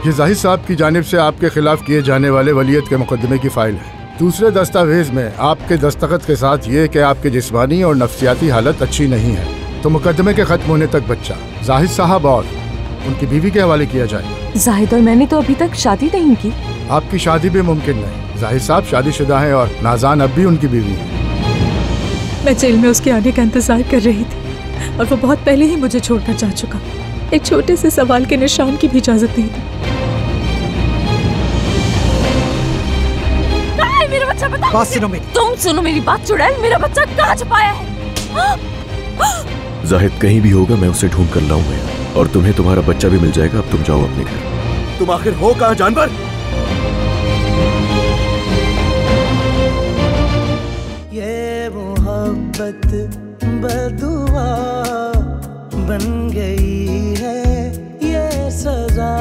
ये जाहिद साहब की जानिब से आपके खिलाफ किए जाने वाले वलीयत के मुकदमे की फाइल है। दूसरे दस्तावेज में आपके दस्तखत के साथ ये कि आपकी जिस्मानी और नफ्सियाती हालत अच्छी नहीं है, तो मुकदमे के खत्म होने तक बच्चा जाहिद साहब और उनकी बीवी के हवाले किया जाएगा। जाहिद और मैंने तो अभी तक शादी नहीं की। आपकी शादी भी मुमकिन नहीं। जाहिद साहब शादीशुदा हैं और नाजान अब भी उनकी बीवी है। मैं जेल में उसके आने का इंतजार कर रही थी और वो बहुत पहले ही मुझे छोड़कर जा चुका। एक छोटे से सवाल के निशान की भी इजाजत नहीं थी। मेरा बच्चा बताओ। बात सुनो मेरी। तुम सुनो मेरी बात। चुड़ैल, मेरा बच्चा कहाँ छुपाया है? जाहिद कहीं भी होगा, मैं उसे ढूंढ कर लाऊंगा और तुम्हें तुम्हारा बच्चा भी मिल जाएगा। अब तुम जाओ अपने घर। तुम आखिर हो कहाँ जानवर? ये मोहब्बत बदुआ बन गई है, ये सजा